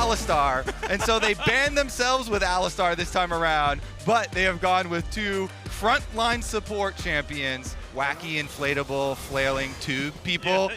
Alistar, and so they banned themselves with Alistar this time around, but they have gone with two frontline support champions, wacky, inflatable, flailing tube people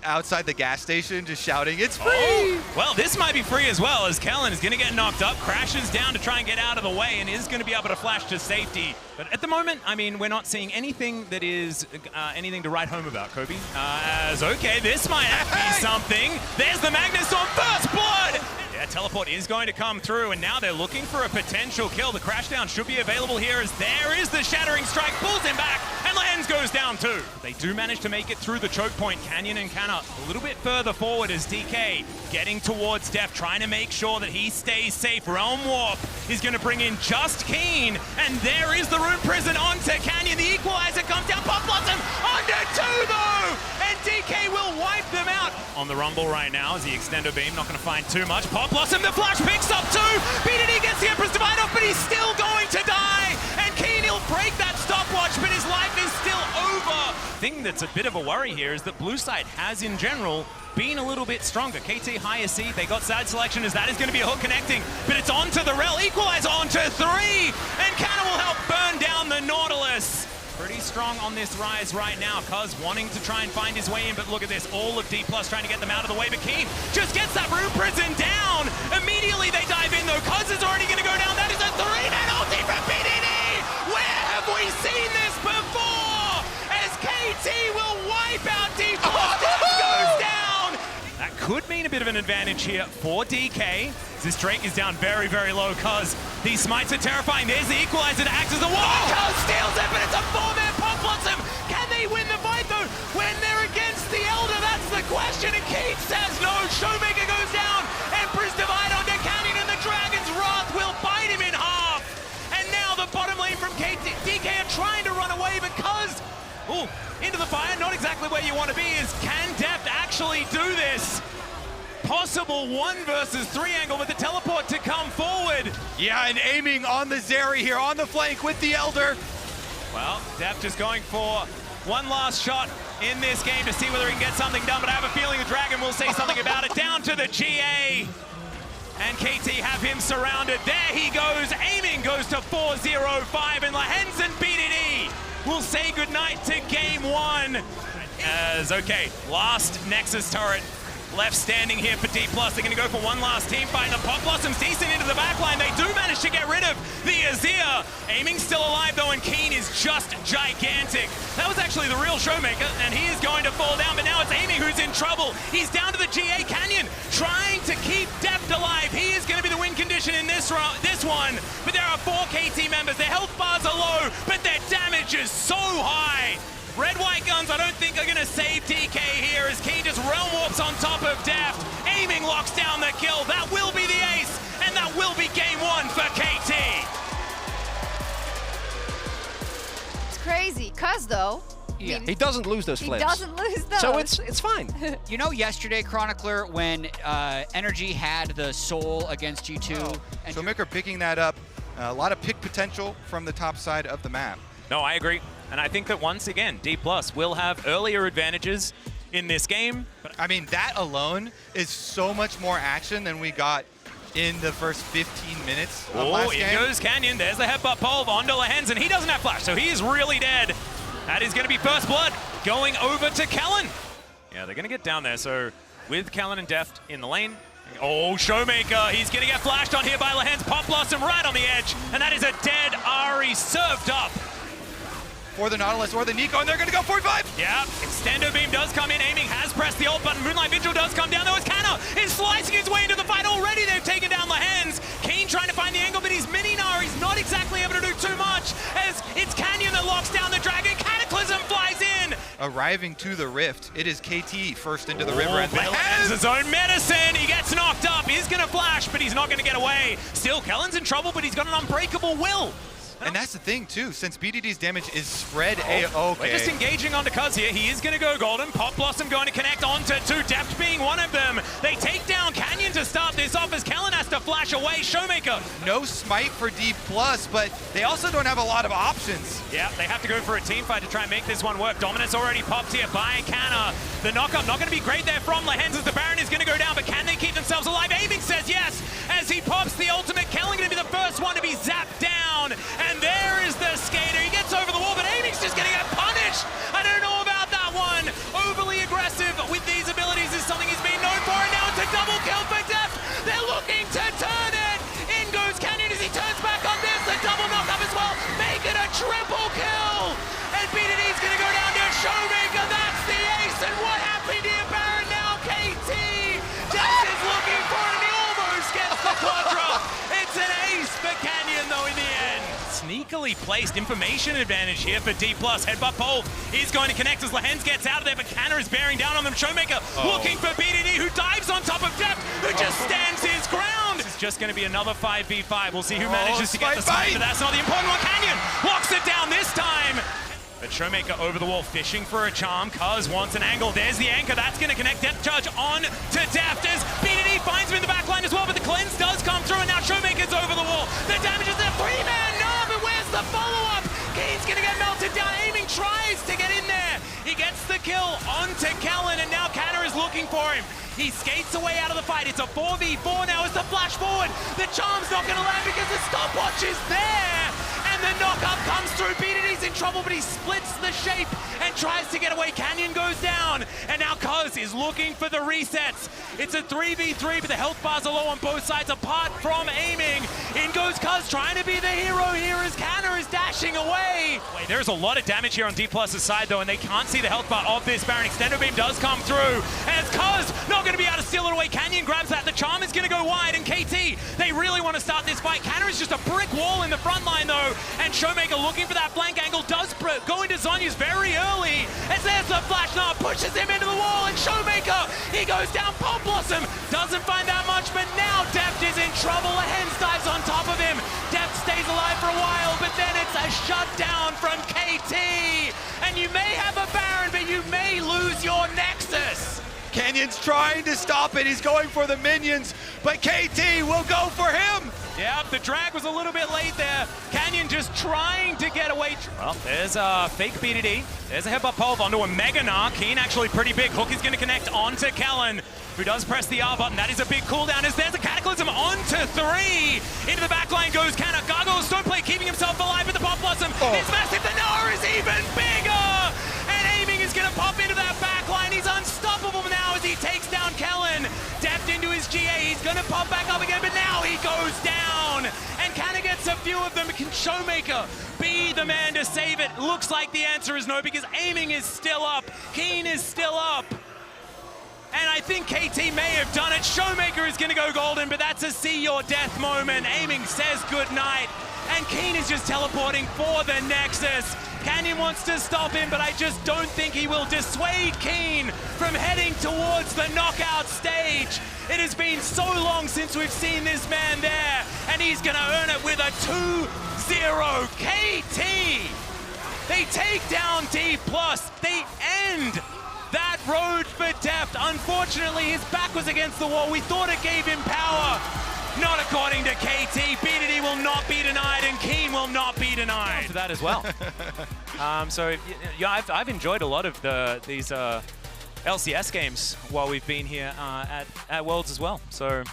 outside the gas station just shouting, "It's free!" Oh, well, this might be free as well, as Kellen is going to get knocked up, crashes down to try and get out of the way, and is going to be able to flash to safety. But at the moment, I mean, we're not seeing anything that is anything to write home about, Kobe. As, okay, this might be something. There's the Magnus on first blood! Yeah, teleport is going to come through, and now they're looking for a potential kill. The crashdown should be available here, as there is the Shattering Strike, pulls him back, and Lens goes down too. They do manage to make it through the choke point. Canyon and Canna a little bit further forward as DK getting towards Def, trying to make sure that he stays safe. Realm Warp is going to bring in just Keen, and there is the Rune Prison onto Canyon. The equalizer comes down, Pop Blossom under two though, and DK will wipe them out. On the Rumble right now is the Extendo Beam, not going to find too much. Pop Blossom, the flash picks up two. BDD gets the Empress Divide off, but he's still going to die. And Keen, he'll break that stopwatch, but his life is still over. Thing that's a bit of a worry here is that Blue Side has, in general, been a little bit stronger. KT higher seed, they got side selection, as that is going to be a hook connecting, but it's onto the Rel, equalize onto three, and Canna will help burn down the Nautilus. Pretty strong on this rise right now. Cuz wanting to try and find his way in, but look at this. All of D+ trying to get them out of the way, but Keen just gets that Rune Prison down. Immediately they dive in though. Cuz is already going to go down. That is a 3-man ulti from BDD. Where have we seen this before? As KT will wipe out D+, goes down. That could mean a bit of an advantage here for DK. This Drake is down very, very low, Cuz these smites are terrifying. There's the equalizer to act as the wall. Cuz steals it, but it's a 4-man Pop Blossom. Can they win the fight though? When they're against the Elder, that's the question. And Keith says no. Showmaker goes down. Empress Divide onto Canyon, and the Dragon's Wrath will bite him in half. And now the bottom lane from DK are trying to run away, but Cuz, into the fire, not exactly where you want to be. Is can Deft actually do this? Possible 1 versus 3 angle with the teleport to come forward. Yeah, and aiming on the Zeri here on the flank with the Elder. Well, Def just going for one last shot in this game to see whether he can get something done, but I have a feeling the Dragon will say something about it. Down to the GA. And KT have him surrounded. There he goes. Aiming goes to 4-0-5, and Lahens and BDD will say goodnight to game 1. As, okay, last Nexus turret left standing here for D+. They're going to go for one last team fight. The Pop Blossom's decent into the backline. They do manage to get rid of the Azir. Aiming still alive though, and Keen is just gigantic. That was actually the real Showmaker, and he is going to fall down, but now it's Aiming who's in trouble. He's down to the GA. Canyon trying to keep Deft alive. He is going to be the win condition in this one, but there are 4 KT members. Their health bars are low, but their damage is so high. Red-white guns, I don't think are going to save DK here, as Keen just Realm Warps on top of Deft. Aiming locks down the kill. That will be the ace, and that will be game 1 for KT. It's crazy. Cuz though, yeah, he doesn't lose those flips. He doesn't lose those. So it's fine. You know, yesterday, Chronicler, when Energy had the soul against G2. And Showmaker picking that up. A lot of pick potential from the top side of the map. No, I agree. And I think that once again, D+ will have earlier advantages in this game. But I mean, that alone is so much more action than we got in the first 15 minutes of last game. Here goes Canyon. There's the headbutt pole onto Lahens, and he doesn't have flash, so he is really dead. That is going to be first blood going over to Kellen. Yeah, they're going to get down there. So with Kellen and Deft in the lane. Oh, Showmaker, he's going to get flashed on here by Lahens. Pop Blossom right on the edge, and that is a dead Ari served up. For the Nautilus or the Nico, and they're going to go 45. Yeah, Extendo Beam does come in. Aiming has pressed the ult button. Moonlight Vigil does come down, though, as Canna is slicing his way into the fight already. They've taken down Lahens. Keen trying to find the angle, but he's mini-Nari's not exactly able to do too much, as it's Canyon that locks down the Dragon. Cataclysm flies in. Arriving to the Rift, it is KT first into the river. And Lahens his own medicine. He gets knocked up. He's going to flash, but he's not going to get away. Still, Kellen's in trouble, but he's got an unbreakable will. And that's the thing, too, since BDD's damage is spread We're just engaging onto Cuz here. He is going to go golden. Pop Blossom going to connect onto 2. Deft being one of them. They take down Canyon Canyon to start this off as Kellen has to flash away. Showmaker. No smite for D+, but they also don't have a lot of options. Yeah, they have to go for a team fight to try and make this one work. Dominance already popped here by Canna. The knockup not going to be great there from Lehens as the Baron is going to go down, but can they keep themselves alive? Aiming says yes as he pops the ultimate. Kellen going to be the first one to be zapped down. And there is the skater. He gets over the wall, but Aiming's just going to get punished. I don't know about that one. Overly aggressive with these abilities is something he's been known for, and now it's a double kill for Deft. They're looking to turn it. In goes Canyon as he turns back on this. A double knockup as well. Make it a triple kill. And BDD's going to go down to Showmaker. That's the ace. And what happened here, Baron? Now KT. Deft is looking for it, and he almost gets the quadra. It's an ace for Canyon, though, in the end. Sneakily placed information advantage here for D+. Headbutt pole is going to connect as Lehens gets out of there, but Canna is bearing down on them. Showmaker looking for BDD, who dives on top of Deft, who just stands his ground. This is just going to be another 5v5. We'll see who manages to get the smite, but that's not the important one. Canyon walks it down this time. But Showmaker over the wall, fishing for a charm. Cuz wants an angle. There's the anchor. That's going to connect. Depth charge on to Deft as BDD finds him in the back line as well, but the cleanse does come through, and now Showmaker's over the wall. The damage is a three-man. No, but where's the follow-up? Keen's going to get melted down. Aiming tries to get in there. He gets the kill onto Kellen, and now Canna is looking for him. He skates away out of the fight. It's a 4v4 now as the flash forward. The charm's not going to land because the stopwatch is there. And the knockup comes through. BDD's in trouble, but he splits the shape and tries to get away. Canyon goes down. And now Cuz is looking for the resets. It's a 3v3, but the health bars are low on both sides apart from Aiming. In goes Cuz, trying to be the hero here as Canna is dashing away. Wait, there's a lot of damage here on D+'s side, though, and they can't see the health bar of this Baron. Extendo beam does come through. As Cuz not going to be able to steal it away. Canyon grabs that. The charm is going to go wide, and KT, they really want to start this fight. Canna is just a brick wall in the front line, though, and Showmaker looking for that flank angle does go into Zonya's very early. As there's the flash now, pushes him into the wall, and Showmaker, he goes down. Pop Blossom doesn't find that much, but now Deft is in trouble. A Hens dives on top of him. Deft stays alive for a while, but then it's a shutdown from KT. And you may have a Baron, but you may lose your Nexus. Canyon's trying to stop it. He's going for the minions, but KT will go for him. Yeah, the drag was a little bit late there. Canyon just trying to get away. Well, there's a fake BDD. There's a headbutt pole onto a Mega Gnar. Keen actually pretty big. Hook is going to connect onto Kellen, who does press the R button. That is a big cooldown as there's a Cataclysm onto 3. Into the back line goes Canna. Gargoyle Stoneplate keeping himself alive with the Pop Blossom. It's massive. The Gnar is even bigger. And Aiming is going to pop into that back line. He's unstoppable now as he takes down Kellen. Deft into his GA. He's going to pop back up again, but now he goes down. And Canna gets a few of them. Can Showmaker be the man to save it? Looks like the answer is no, because Aiming is still up. Keen is still up. And I think KT may have done it. Showmaker is going to go golden, but that's a see your death moment. Aiming says goodnight. And Keen is just teleporting for the Nexus. Canyon wants to stop him, but I just don't think he will dissuade Keen from heading towards the knockout stage. It has been so long since we've seen this man there, and he's going to earn it with a 2-0 KT. They take down D+. They end that road for Deft. Unfortunately, his back was against the wall. We thought it gave him power. Not according to KT. BDD will not be denied, and Keen will not be denied. To that as well. So yeah, I've enjoyed a lot of these LCS games while we've been here at Worlds as well. So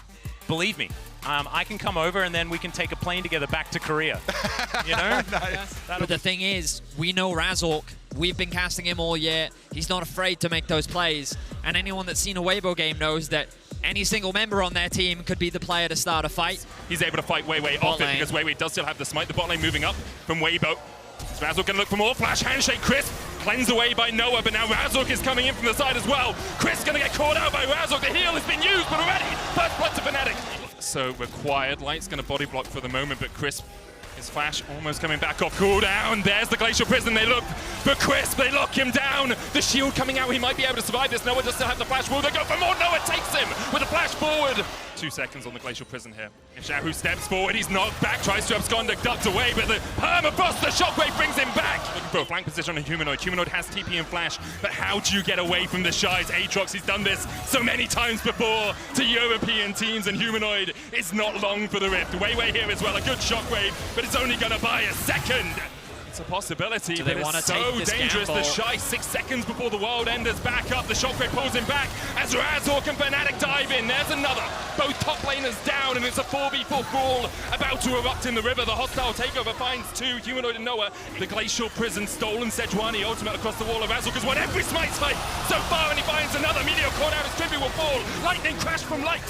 believe me, I can come over and then we can take a plane together back to Korea. You know? Nice. But the thing is, we know Razork. We've been casting him all year. He's not afraid to make those plays. And anyone that's seen a Weibo game knows that any single member on their team could be the player to start a fight. He's able to fight Weiwei off it because Weiwei does still have the smite. The bot lane moving up from Weibo. So Razork gonna look for more. Flash handshake, Chris cleansed away by Noah, but now Razork is coming in from the side as well. Chris gonna get caught out by Razork. The heal has been used, but already first blood to Fnatic. So required. Light's gonna body block for the moment, but Chris, his flash almost coming back off cooldown. There's the Glacial Prison. They look for Chris. They lock him down. The shield coming out. He might be able to survive this. Noah does still have the flash. Will they go for more? Noah takes him with a flash forward. 2 seconds on the Glacial Prison here. If Xiaohu steps forward, he's knocked back, tries to abscond, ducked away, but the permafrost, the shockwave brings him back. Looking for a flank position on a Humanoid. Humanoid has TP and Flash, but how do you get away from the Shies? Aatrox, he's done this so many times before to European teams, and Humanoid is not long for the rift. Weiwei here as well, a good shockwave, but it's only gonna buy a second. It's a possibility, but it's so dangerous. The Shy 6 seconds before the World Enders back up. The shockwave pulls him back as Razork and Fnatic dive in. There's another. Both top laners down, and it's a 4v4 brawl about to erupt in the river. The hostile takeover finds 2, Humanoid and Noah. The Glacial Prison stolen. Sejuani ultimate across the wall of Razork has won every Smites fight so far, and he finds another. Meteor caught out as Tribute will fall. Lightning crash from Light.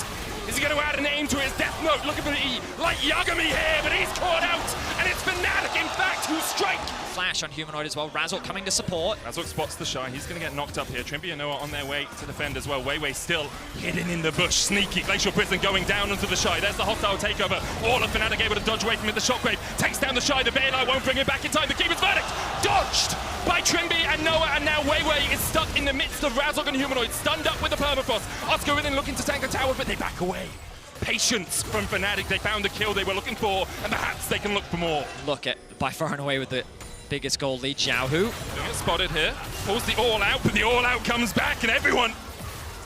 Is he going to add an aim to his death note? Looking for the E. Like Yagami here, but he's caught out. And it's Fnatic, in fact, who strike. Flash on Humanoid as well. Razork coming to support. Razork spots the Shy. He's going to get knocked up here. Trimby and Noah on their way to defend as well. Weiwei still hidden in the bush. Sneaky. Glacial Prison going down onto the Shy. There's the hostile takeover. All of Fnatic able to dodge away from it. The shockwave takes down the Shy. The Baylai won't bring him back in time. The Keeper's verdict dodged by Trimby and Noah, and now Weiwei is stuck in the midst of Razork and Humanoid, stunned up with the permafrost. Oscar within looking to tank a tower, but they back away. Patience from Fnatic. They found the kill they were looking for, and perhaps they can look for more. Look at, by far and away with the biggest goal lead, Xiaohu. Spotted here, pulls the all out, but the all out comes back, and everyone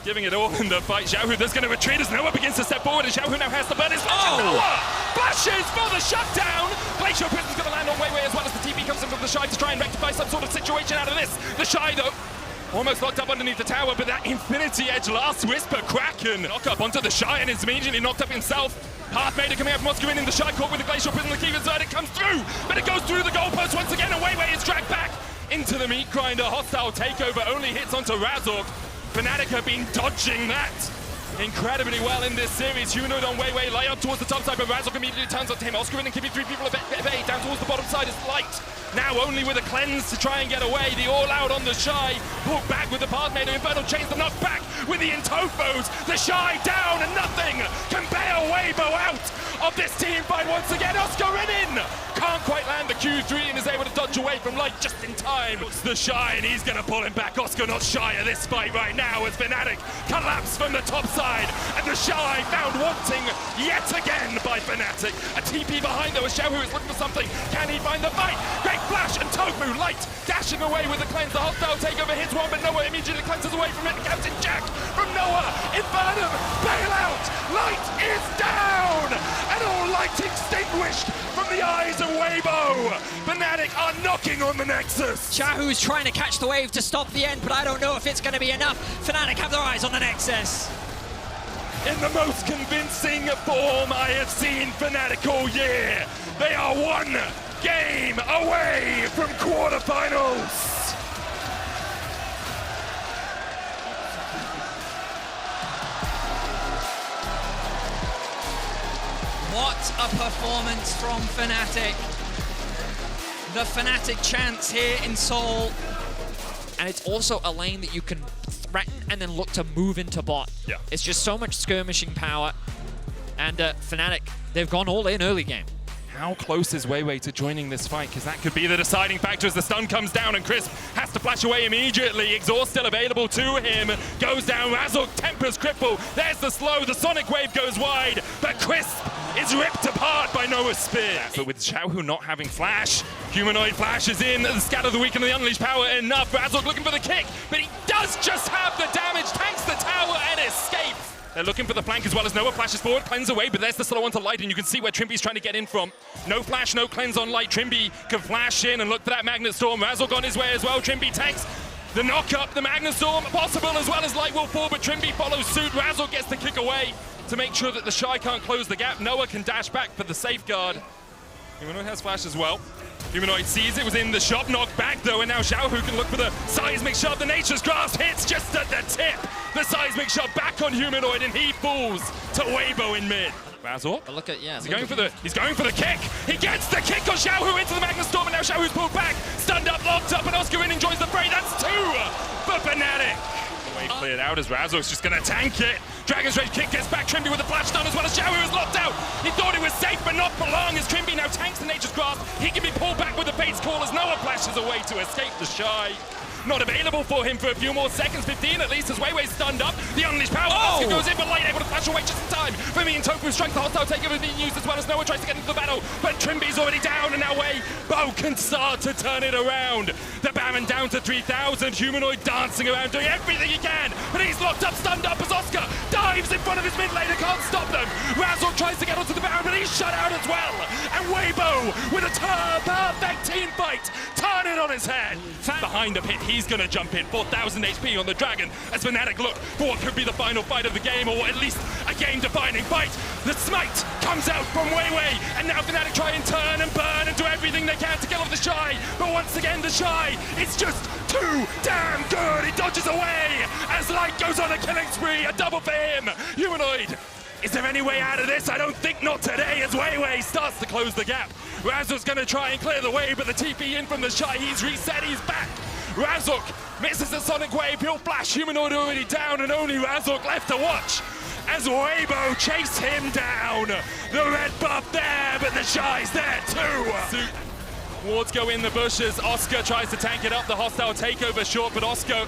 giving it all in the fight. Xiaohu, there's going to retreat as Noah begins to step forward, and Xiaohu now has the burn. Noah flashes for the shutdown. Glacial Prison's going to land on Weiwei as well as the TP comes in from the Shy to try and rectify some sort of situation out of this. The Shy, though, almost locked up underneath the tower, but that Infinity Edge last Whisper Kraken. Knock up onto the Shy, and is immediately knocked up himself. Pathmaker coming out from Oscar in the Shy, caught with the Glacial Prison. The Keeper's verdict comes through, but it goes through the goalpost once again, and Weiwei is dragged back into the meat grinder. Hostile takeover only hits onto Razork. Fnatic have been dodging that incredibly well in this series. Humanoid on Weiwei, lay up towards the top side, but Razork immediately turns on him. Oscar and keeping 3 people at bay. Down towards the bottom side is Light. Now only with a cleanse to try and get away. The all out on the Shy. Pulled back with the Pathmaker. Infernal chains the knock back with the Intofos. The Shy down, and nothing can bail Weibo out of this team fight once again. Oscar in. Can't quite land the Q3 and is able to dodge away from Light just in time. It's the Shy, and he's going to pull him back. Oscar not shy of this fight right now as Fnatic collapse from the top side, and the Shy found wanting yet again by Fnatic. A TP behind though as Xiaohu is looking for something. Can he find the fight? Great flash, and Tofu Light dashing away with the cleanse. The hostile takeover hits one, but Noah immediately cleanses away from it. Captain Jack from Noah. Infernum, bail out. Light is down, and all light extinguished from the eyes of Weibo. Fnatic are knocking on the Nexus. Xiaohu's trying to catch the wave to stop the end, but I don't know if it's going to be enough. Fnatic have their eyes on the Nexus. In the most convincing form I have seen Fnatic all year. They are 1 game away from quarterfinals. What a performance from Fnatic. The Fnatic chance here in Seoul. And it's also a lane that you can threaten and then look to move into bot. Yeah. It's just so much skirmishing power. And Fnatic, they've gone all in early game. How close is Weiwei to joining this fight? Because that could be the deciding factor as the stun comes down and Crisp has to flash away immediately. Exhaust still available to him. Goes down, Razork tempers cripple. There's the slow, the Sonic Wave goes wide, but Crisp is ripped apart by Noah's spear. But with Xiaohu not having flash, Humanoid flashes in, the Scatter the Weaken and the Unleashed Power enough. Razork looking for the kick, but he does just have the damage, tanks the tower and escapes. They're looking for the flank as well as Noah flashes forward, cleanse away, but there's the slow onto Light, and you can see where Trimby's trying to get in from. No flash, no cleanse on Light. Trimby can flash in and look for that Magnet Storm. Razork on his way as well. Trimby tanks the knock up, the Magnet Storm possible as well as Light will fall, but Trimby follows suit. Razork gets the kick away to make sure that the Shy can't close the gap. Noah can dash back for the safeguard. Humanoid has flash as well. Humanoid sees it was in the shop, knocked back though, and now Xiaohu can look for the seismic shove. The Nature's Grasp hits just at the tip. The seismic shove back on Humanoid, and he falls to Weibo in mid. Razork. But look at, yeah. He's going for the kick. He gets the kick on Xiaohu into the Magnet Storm, and now Xiaohu's pulled back, stunned up, locked up, and Oscar in enjoys the fray. That's 2 for Fnatic. Wave cleared out as Razork's just gonna tank it. Dragon's Rage kick gets back Trimby with the flash stun as well as Xiaohu is locked out. He thought it was safe, but not for long as Trimby now tanks the Nature's Grasp. He can be pulled back with the Fate's Call as Noah flashes away to escape the Shy. Not available for him for a few more seconds, 15 at least, as Weiwei's stunned up. The unleashed power. Oscar goes in, but Light able to flash away just in time. For me and Tofu's strength, the hostile takeover being used as well as Noah tries to get into the battle. But Trimby's already down, and now Weibo can start to turn it around. The Baron down to 3,000. Humanoid dancing around, doing everything he can. But he's locked up, stunned up as Oscar dives in front of his mid laner, can't stop them. Razork tries to get onto the Baron, but he's shut out as well. And Weibo with a perfect team fight. Turn it on his head. Behind the pit, he's going to jump in. 4,000 HP on the Dragon as Fnatic look for what could be the final fight of the game, or at least a game-defining fight. The smite comes out from Weiwei, and now Fnatic try and turn and burn and do everything they can to kill off the Shy. But once again, the Shy is just too damn good. He dodges away as Light goes on a killing spree. A double for him. Humanoid. Is there any way out of this? I don't think not today, as Weiwei starts to close the gap. Razor's going to try and clear the way, but the TP in from the Shy, he's reset, he's back. Razork misses the Sonic Wave, he'll flash. Humanoid already down, and only Razork left to watch as Weibo chase him down. The red buff there, but the Shy's there too. Wards go in the bushes. Oscar tries to tank it up. The hostile takeover short, but Oscar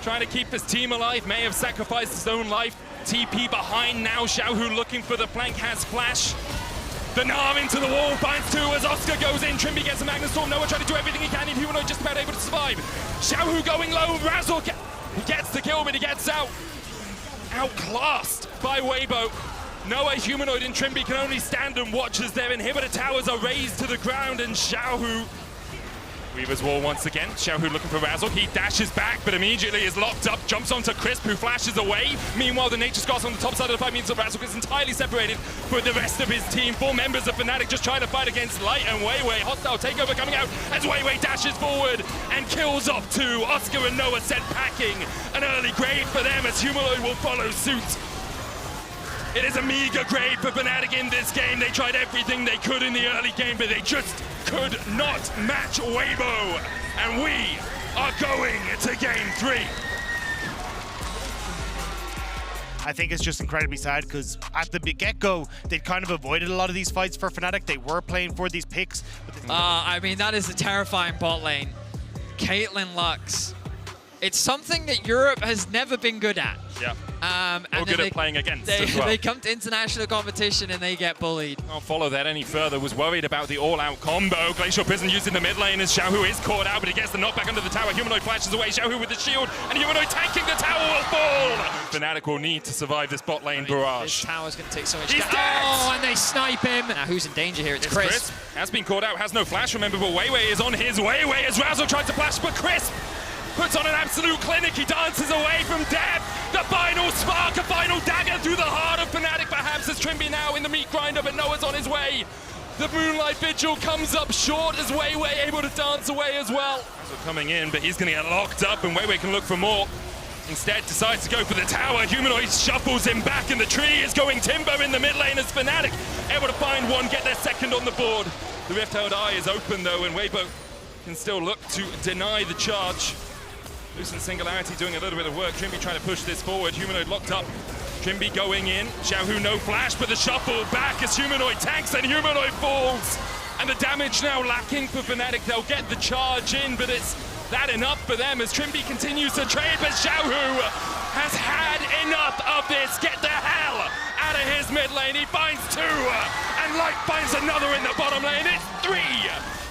trying to keep his team alive, may have sacrificed his own life. TP behind now. Xiaohu looking for the flank, has flash. The Nam into the wall, finds two as Oscar goes in. Trimby gets a Magnus Storm. Noah trying to do everything he can. Humanoid just about able to survive. Xiaohu going low. Razork, he gets the kill, but he gets outclassed by Weibo. Noah, Humanoid, and Trimby can only stand and watch as their inhibitor towers are raised to the ground, and Xiaohu Weaver's wall once again. Xiaohu looking for Razork. He dashes back, but immediately is locked up. Jumps onto Crisp, who flashes away. Meanwhile, the Nature Scots on the top side of the fight means that Razork is entirely separated from the rest of his team. 4 members of Fnatic just trying to fight against Light and Weiwei. Hostile takeover coming out as Weiwei dashes forward and kills off 2. Oscar and Noah sent packing. An early grave for them as Humanoid will follow suit. It is a meager grade for Fnatic in this game. They tried everything they could in the early game, but they just could not match Weibo. And we are going to game 3. I think it's just incredibly sad because at the get-go, they kind of avoided a lot of these fights for Fnatic. They were playing for these picks. I mean, that is a terrifying bot lane. Caitlyn Lux. It's something that Europe has never been good at. Yeah. And or good at playing against as well. They come to international competition and they get bullied. I'll follow that any further. Was worried about the all-out combo. Glacial Prison used in the mid lane as Xiaohu is caught out, but he gets the knockback under the tower. Humanoid flashes away. Xiaohu with the shield, and Humanoid tanking the tower will fall. Fnatic will need to survive this bot lane barrage. This tower's going to take so much He's damage. dead! Oh, and they snipe him. Now, who's in danger here? It's Chris. Has been caught out, has no flash, remember, but Weiwei is on his Weiwei as Razzle tries to flash, but Chris puts on an absolute clinic. He dances away from death. The final spark, a final dagger through the heart of Fnatic, perhaps, as Trimby now in the meat grinder, but Noah's on his way. The Moonlight Vigil comes up short as Weiwei able to dance away as well. Razzle coming in, but he's going to get locked up, and Weiwei can look for more. Instead, decides to go for the tower. Humanoid shuffles him back, and the tree is going timber in the mid lane as Fnatic able to find one, get their second on the board. The Rift-Held Eye is open, though, and Weibo can still look to deny the charge. Lucent Singularity doing a little bit of work. Trimby trying to push this forward. Humanoid locked up. Trimby going in. Xiaohu no flash, but the shuffle back as Humanoid tanks and Humanoid falls. And the damage now lacking for Fnatic. They'll get the charge in, but it's that enough for them as Trimby continues to trade, but Xiaohu has had enough of this. Get the hell out of his mid lane. He finds 2, and Light finds another in the bottom lane. It's 3.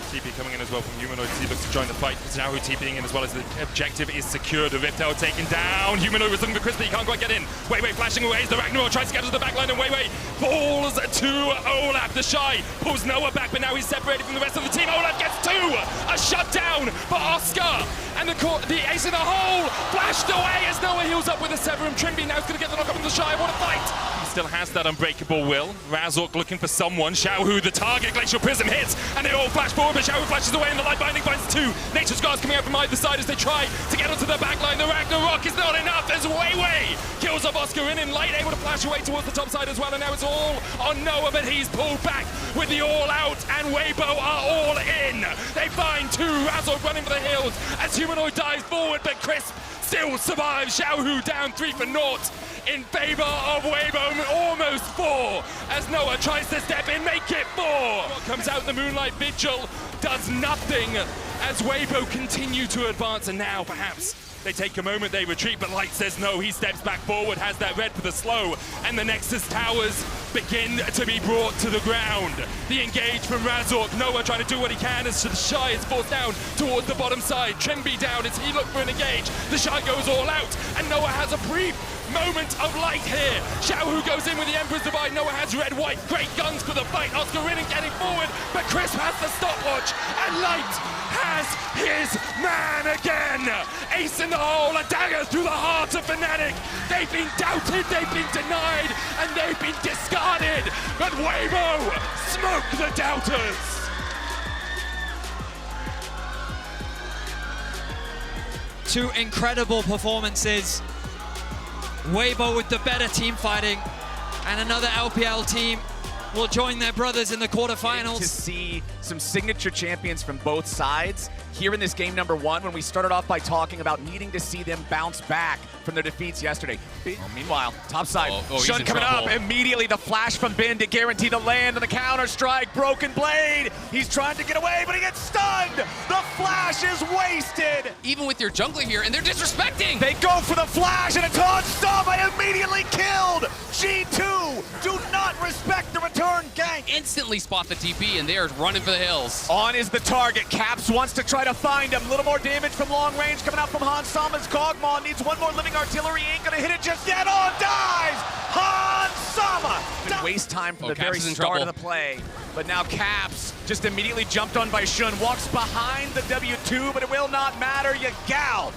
TP coming in as well from Humanoid. He looks to join the fight. It's now TPing in as well as the objective is secured. The Rift-Held taken down. Humanoid was looking for Chris, but he can't quite get in. Weiwei flashing away as the Ragnarok tries to get to the backline, and Weiwei falls to Olaf. The Shy pulls Noah back, but now he's separated from the rest of the team. Olaf gets 2. A shutdown for Oscar. And the ace in the hole flashed away as Noah heals up with a Severum. Trimby now is going to get the knock up on the Shy. What a fight! He still has that unbreakable will. Razork looking for someone. Xiaohu, the target. Glacial Prism hits, and they all flash forward, but Xiaohu flashes away, and the Light Binding finds 2. Nature Scars coming out from either side as they try to get onto the backline. The Ragnarok is not enough as Weiwei kills off Oscar in, and Light able to flash away towards the top side as well, and now it's all on Noah, but he's pulled back with the all out, and Weibo are all in. They find 2. Razork running for the hills as Humanoid dives forward, but Crisp still survives. Xiaohu down 3 for naught in favor of Weibo, almost 4 as Noah tries to step in, make it 4. What comes out, the Moonlight Vigil does nothing as Weibo continue to advance, and now perhaps They take a moment, they retreat, but Light says no. He steps back forward, has that red for the slow, and the Nexus towers begin to be brought to the ground. The engage from Razork. Noah trying to do what he can as the Shy is forced down towards the bottom side. Trimby down as he looks for an engage. The Shy goes all out, and Noah has a brief moment of light here. Xiaohu goes in with the Emperor's Divide. Noah has red, white, great guns for the fight. Oscar Ridden getting forward, but Chris has the stopwatch, and Light has his man again. Ace in the hole, a dagger through the heart of Fnatic. They've been doubted, they've been denied, and they've been discarded. But Weibo smoked the doubters. Two incredible performances. Weibo with the better team fighting, and another LPL team will join their brothers in the quarterfinals. To see some signature champions from both sides here in this game number 1, when we started off by talking about needing to see them bounce back from their defeats yesterday. Meanwhile, top side, Shun coming up, immediately the flash from Bin to guarantee the land on the counter strike. Broken Blade, he's trying to get away, but he gets stunned. The flash is wasted. Even with your jungler here, and they're disrespecting. They go for the flash, and it's on stop. I immediately killed. G2 do not respect the return gank. Instantly spot the TP, and they are running for the hills. On is the target. Caps wants to try to find him. A little more damage from long range coming out from Hans Sama's Kog'Maw. Needs one more living artillery. Ain't gonna hit it just yet. On dies. Hans Sama. Didn't waste time from the very start of the play. But now Caps just immediately jumped on by Shun. Walks behind the W2, but it will not matter. Yagal.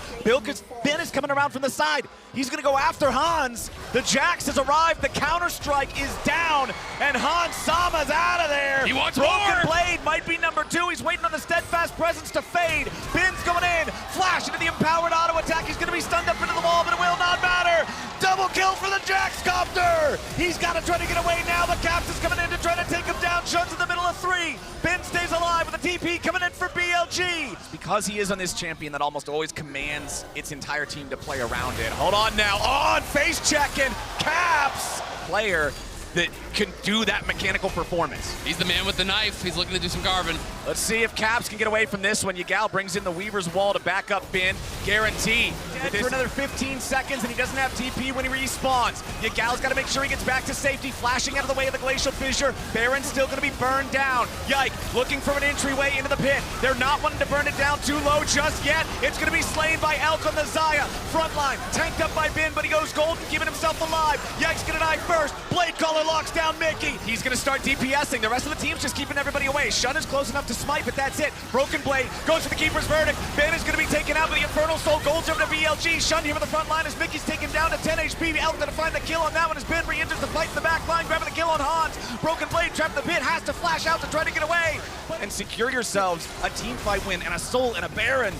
Ben is coming around from the side. He's gonna go after Hans. The Jax has arrived. The counter-strike is down, and Hans Sama's out of there. He wants Broken more. Blade might be number 2. He's waiting on the steadfast presence to fade. Ben's going in. Flash into the empowered auto attack. He's gonna be stunned up into the wall, but it will not matter. Double kill for the Jax copter. He's gotta try to get away now. The Caps is coming in to try to take him down. Shun's in the middle of 3. Ben stays alive with a TP coming in for BLG. It's because he is on this champion that almost always commands its entire team to play around it. Hold on now. On face checking. Caps player that can do that mechanical performance. He's the man with the knife. He's looking to do some carving. Let's see if Caps can get away from this one. Yagal brings in the Weaver's Wall to back up Bin. Guarantee. Dead for another 15 seconds, and he doesn't have TP when he respawns. Yagal's got to make sure he gets back to safety, flashing out of the way of the Glacial Fissure. Baron's still going to be burned down. Yike, looking for an entryway into the pit. They're not wanting to burn it down too low just yet. It's going to be slain by Elk on the Zaya. Frontline, tanked up by Bin, but he goes golden, keeping himself alive. Yike's going to die first. Blade Caller locks down Mickey. He's going to start DPSing. The rest of the team's just keeping everybody away. Shun is close enough to smite, but that's it. Broken Blade goes for the Keeper's Verdict. Ben is going to be taken out with the Infernal Soul. Gold's over to BLG. Shun here with the front line as Mickey's taken down to 10 HP. Elk going to find the kill on that one as Ben re-enters the fight in the back line, grabbing the kill on Hans. Broken Blade trapped in the pit, has to flash out to try to get away. And secure yourselves a team fight win and a Soul and a Baron.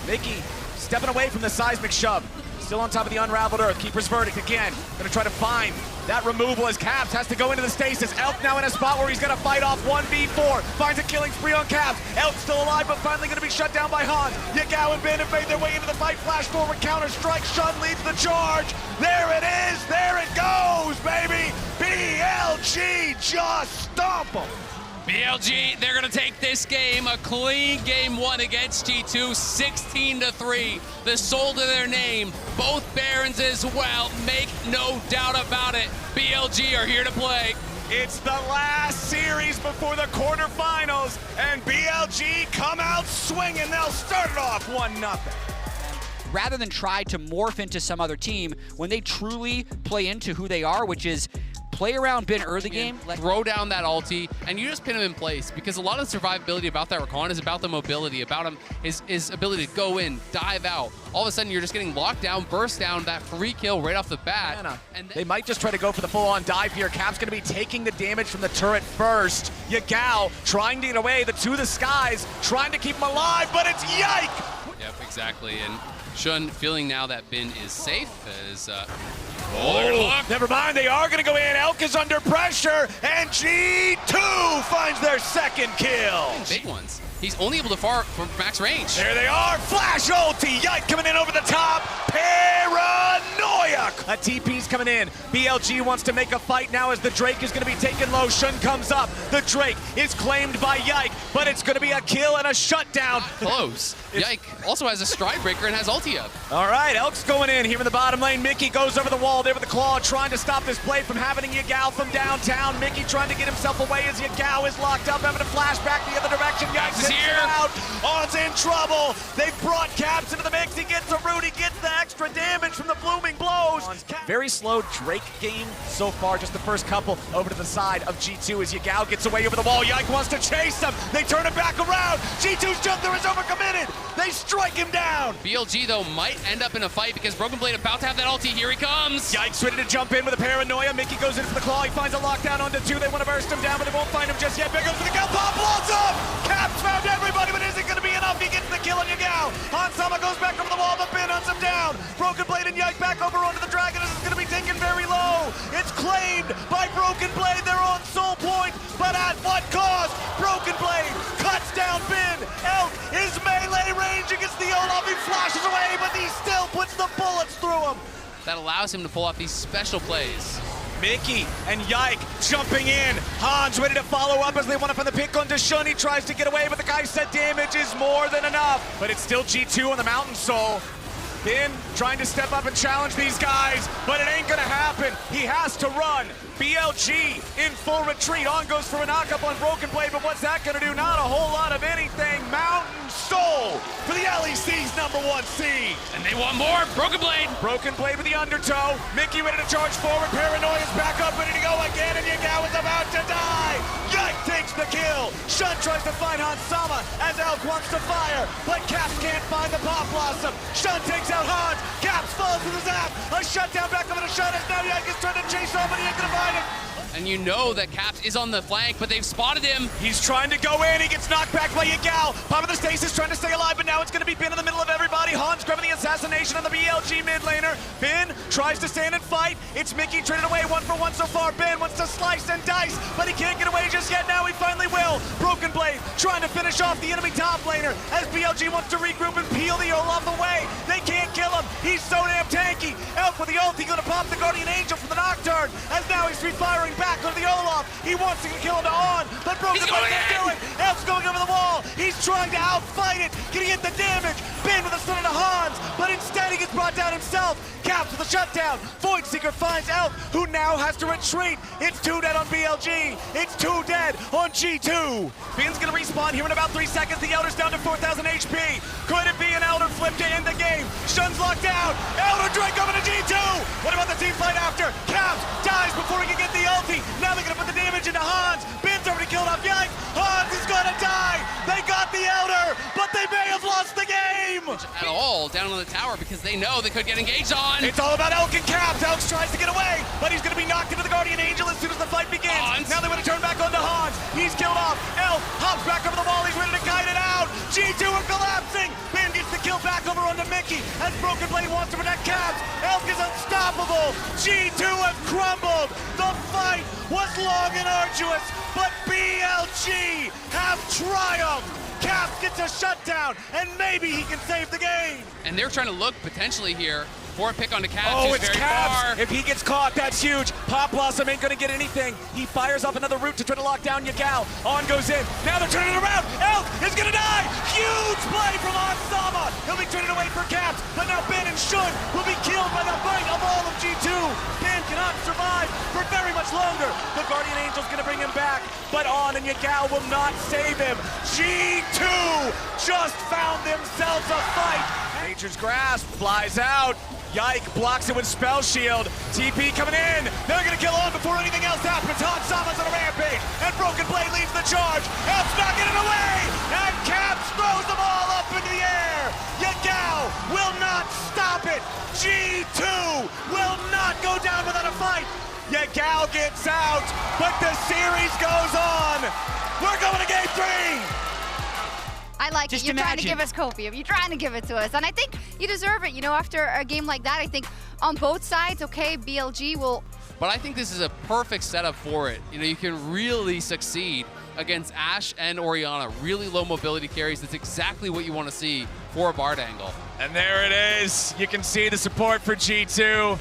Mickey stepping away from the seismic shove. Still on top of the unraveled earth. Keeper's Verdict again. Gonna try to find that removal as Caps has to go into the stasis. Elk now in a spot where he's gonna fight off 1v4. Finds a killing spree on Caps. Elk still alive, but finally gonna be shut down by Hans. Yagao and Ben have made their way into the fight. Flash forward, counter strike. Shun leads the charge. There it is. There it goes, baby. BLG just stomp them. BLG, they're going to take this game, a clean game 1 against G2, 16-3. The soul to their name, both Barons as well, make no doubt about it. BLG are here to play. It's the last series before the quarterfinals, and BLG come out swinging. They'll start it off 1-0. Rather than try to morph into some other team, when they truly play into who they are, which is play around Bin early game, throw down that ulti, and you just pin him in place, because a lot of the survivability about that Rakan is about the mobility, about him, his ability to go in, dive out. All of a sudden, you're just getting locked down, burst down, that free kill right off the bat. And they might just try to go for the full-on dive here. Cap's going to be taking the damage from the turret first. Yagao trying to get away, the to the skies, trying to keep him alive, but it's Yike! Yep, exactly, and Shun feeling now that Bin is safe as never mind, they are going to go in. Elk is under pressure, and G2 finds their second kill. Big ones. He's only able to fire from max range. There they are. Flash ulti. Yike coming in over the top. Paranoia. A TP's coming in. BLG wants to make a fight now as the Drake is going to be taken low. Shun comes up. The Drake is claimed by Yike. but it's going to be a kill and a shutdown. Close. Yike also has a stride breaker and has ulti up. All right, Elk's going in here in the bottom lane. Mickey goes over the wall there with the claw, trying to stop this play from happening. Yagao from downtown. Mickey trying to get himself away as Yagao is locked up, having to flash back the other direction. Yikes is here. Out. On's in trouble. They've brought Caps into the mix. He gets the root. He gets the extra damage from the blooming blows. Very slow Drake game so far. Just the first couple over to the side of G2 as Yagao gets away over the wall. Yike wants to chase him. They turn it back around. G2's jump there is overcommitted. They strike him down. BLG, though, might end up in a fight because Broken Blade about to have that ulti. Here he comes. Yikes ready to jump in with a paranoia. Mickey goes in for the claw. He finds a lockdown onto 2. They want to burst him down, but they won't find him just yet. There goes for the kill. Pop blossom. Caps found everybody, but isn't going to be enough. He gets the kill on Yagao. Hansama goes back over the wall, but Ben hunts him down. Broken Blade and Yike back over onto the Dragon. This is going to be taken very low. It's claimed by Broken Blade. They're on soul point, but at what cost? Broken Blade cuts down Ben. Elk is melee range against the Olaf. He flashes away, but he still puts the bullets through him. That allows him to pull off these special plays. Mickey and Yike jumping in. Hans ready to follow up as they want to find the pick on Deshun. He tries to get away, but the guy said damage is more than enough. But it's still G2 on the Mountain Soul. Ben trying to step up and challenge these guys, but it ain't gonna happen. He has to run. BLG in full retreat. On goes for a knockup on Broken Blade, but what's that gonna do? Not a whole lot of anything. Mountain Soul for the LEC's #1 seed. And they want more. Broken Blade. Broken Blade with the undertow. Mickey ready to charge forward. Paranoia's back up, ready to go again, and Yagao is about to die. Yike takes the kill. Shun tries to find Hansama as Elk wants to fire, but Caps can't find the Pop Blossom. Shun takes out Hans. Caps falls to the zap. A shutdown back over to Shun as now Yike is trying to chase off, but he ain't gonna find him. And you know that Caps is on the flank, but they've spotted him. He's trying to go in. He gets knocked back by Yagao. Pop of the stasis trying to stay alive, but now it's going to be Ben in the middle of everybody. Hans grabbing the assassination on the BLG mid laner. Ben tries to stand and fight. It's Mickey traded away 1-for-1 so far. Ben wants to slice and dice, but he can't get away just yet. Now he finally will. Broken Blade trying to finish off the enemy top laner as BLG wants to regroup and peel the Olaf away. They can't kill him. He's so damn tanky. Elk with the ult. He's going to pop the Guardian Angel from the Nocturne as now he's refiring back on the Olaf. He wants to kill him to On, but Broken Blade can't do it. Elf's going over the wall. He's trying to outfight it. Can he get the damage? Ben with a stun into Hans, but instead he gets brought down himself. Caps with a shutdown. Voidseeker finds Elf, who now has to retreat. It's 2 dead on BLG. It's 2 dead on G2. Ben's gonna respawn here in about 3 seconds. The Elder's down to 4,000 HP. Could it be an Elder flip to end the game? Shun's locked down. Elder Drake coming to G2. What about the team fight after? Caps dies before he can get the ulti. Now they're gonna put the damage into Hans. Ben's already killed off Yike. Hans is gonna die. They got the Elder, but they may have lost the game. At all down on the tower because they know they could get engaged on. It's all about Elk and Caps. Elk tries to get away, but he's gonna be knocked into the Guardian Angel as soon as the fight begins. Hans. Now they want to turn back onto Hans. He's killed off. Elk hops back over the wall. He's ready to guide it out. G2 are collapsing. Ben gets the kill back over onto Mickey as Broken Blade wants to protect Caps. Elk is unstoppable. G2 have crumbled. The fight was long and arduous, but BLG have triumphed. Caps gets a shutdown, and maybe he can save the game. And they're trying to look potentially here for a pick onto Caps. Oh, who's it's very Caps. far. If he gets caught, that's huge. Pop Blossom ain't gonna get anything. He fires off another route to try to lock down Yagao. On goes in. Now they're turning it around. Elk is gonna die. Huge play from Hansama. He'll be traded away for Caps, but now Ben and Shun will be killed by the might of all of G2. Ben cannot survive for very much longer. The Guardian Angel's gonna bring him back, but On and Yagao will not save him. G2 just found themselves a fight. Nature's Grasp flies out. Yike blocks it with Spell Shield. TP coming in. They're gonna kill On before anything else happens. Hansama's on a rampage, and Broken Blade leads the charge. Elf's knocking it away, and Caps throws them all up into the air. Yagao will not stop it. G2 will not go down without a fight. Yagao gets out, but the series goes on. We're going to game 3. I like Just it. You're trying to imagine. give us copium. You're trying to give it to us. And I think you deserve it. You know, after a game like that, I think on both sides, okay, BLG will... But I think this is a perfect setup for it. You know, you can really succeed against Ashe and Orianna. Really low mobility carries. That's exactly what you want to see for a Bard angle. And there it is. You can see the support for G2.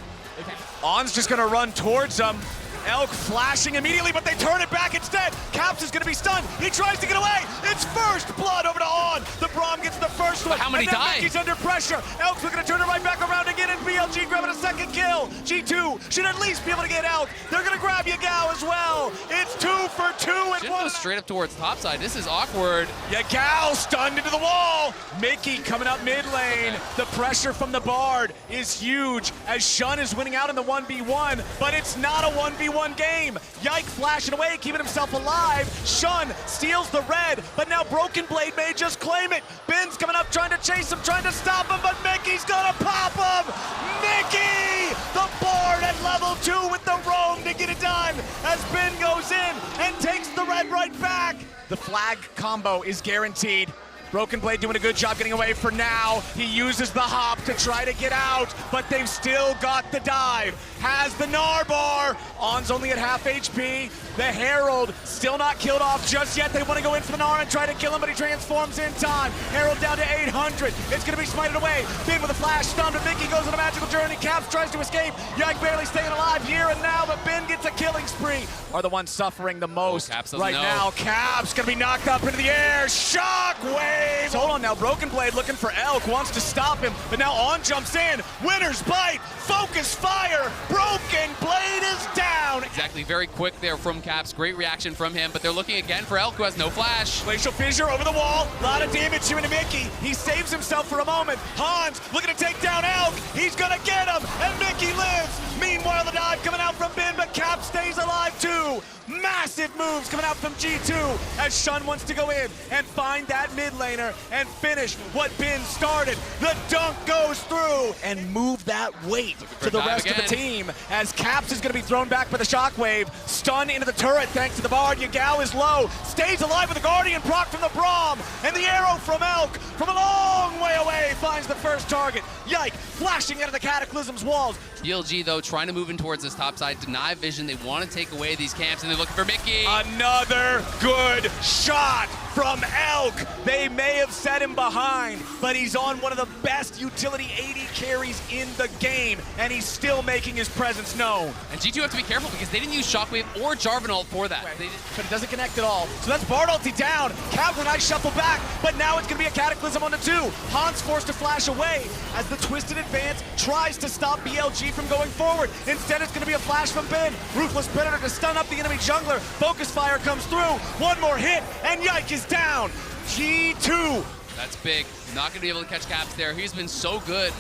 On's just gonna run towards them. Elk flashing immediately, but they turn it back instead. Caps is going to be stunned. He tries to get away. It's first blood over to On. The Braum gets the first one. But how many and die? He's under pressure. Elk's looking to turn it right back around again, and BLG grabbing a second kill. G2 should at least be able to get Elk. They're going to grab Yagao as well. It's 2 for 2 and Should 1. go straight up towards topside. This is awkward. Yagao stunned into the wall. Mickey coming up mid lane. The pressure from the Bard is huge as Shun is winning out in the 1v1, but it's not a 1v1 game. Yike flashing away, keeping himself alive. Shun steals the red, but now Broken Blade may just claim it. Ben's coming up trying to chase him, trying to stop him, but Mickey's gonna pop him. Mickey, the Bard at level 2 with the roam to get it done as Ben goes in and takes the red right back. The flag combo is guaranteed. Broken Blade doing a good job getting away for now. He uses the hop to try to get out, but they've still got the dive. Has the Narbar. On's only at half HP. The Herald still not killed off just yet. They want to go in for the Gnar and try to kill him, but he transforms in time. Herald down to 800. It's going to be smited away. Ben with a flash stun, but Mickey goes on a magical journey. Caps tries to escape. Yike barely staying alive here and now, but Ben gets a killing spree. Are the ones suffering the most right now. Caps going to be knocked up into the air. Shockwave. Hold on now. Broken Blade looking for Elk. Wants to stop him, but now On jumps in. Winner's bite. Focus fire. Broken Blade is down. Exactly, very quick there from Caps. Great reaction from him, but they're looking again for Elk, who has no flash. Glacial Fissure over the wall. A lot of damage here into Mickey. He saves himself for a moment. Hans looking to take down Elk. He's going to get him, and Mickey lives. Meanwhile, the dive coming out from Ben, but Cap stays alive too. Massive moves coming out from G2 as Shun wants to go in and find that mid laner and finish what Ben started. The dunk goes through and move that weight to the rest of the team as Caps is going to be thrown back by the Shockwave. Stun into the turret thanks to the Bard. Yagao is low, stays alive with the Guardian proc from the Braum, and the arrow from Elk from a long way away finds the first target. Yike flashing out of the Cataclysm's walls. BLG, though, trying to move in towards this top side, deny vision. They want to take away these camps, and they're looking for Mickey. Another good shot from Elk. They may have set him behind, but he's on one of the best utility AD carries in the game, and he's still making his presence known. And G2 have to be careful because they didn't use Shockwave or Jarvan ult for that. Right. But it doesn't connect at all. So that's Bard ulti down. Caps with a nice shuffle back, but now it's going to be a Cataclysm on the 2. Hans forced to flash away as the Twisted Advance tries to stop BLG from going forward. Instead, it's going to be a flash from Ben. Ruthless Predator to stun up the enemy jungler. Focus Fire comes through. One more hit, and Yike is down. G2. That's big. Not going to be able to catch Caps there. He's been so good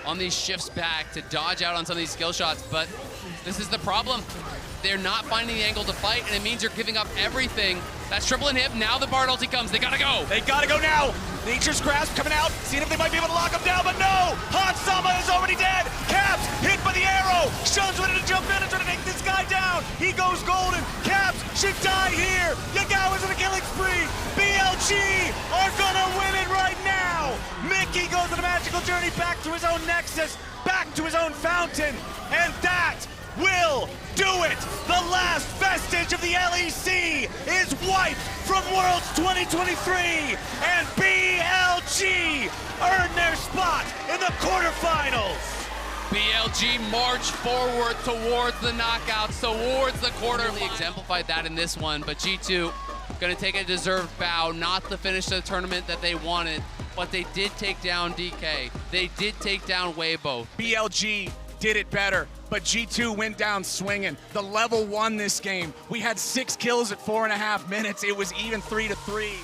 on these shifts back to dodge out on some of these skill shots, but this is the problem. They're not finding the angle to fight, and it means you're giving up everything. That's triple inhib. Now the Bard ulti comes. They gotta go. They gotta go now. Nature's Grasp coming out, seeing if they might be able to lock him down, but no! Hansama is already dead. Caps hit by the arrow. Shun's ready to jump in and try to take this guy down. He goes golden. Caps should die here. Yagao is in a killing spree. BLG are gonna win it right now. Mickey goes on a magical journey back to his own Nexus, back to his own fountain, and that will do it. The last vestige of the LEC is wiped from Worlds 2023, and BLG earn their spot in the quarterfinals. BLG march forward towards the knockouts, towards the quarter. Really exemplified that in this one, but G2 gonna take a deserved bow, not the finish of the tournament that they wanted, but they did take down DK. They did take down Weibo. BLG did it better, but G2 went down swinging. The level won this game. We had 6 kills at 4.5 minutes. It was even 3-3.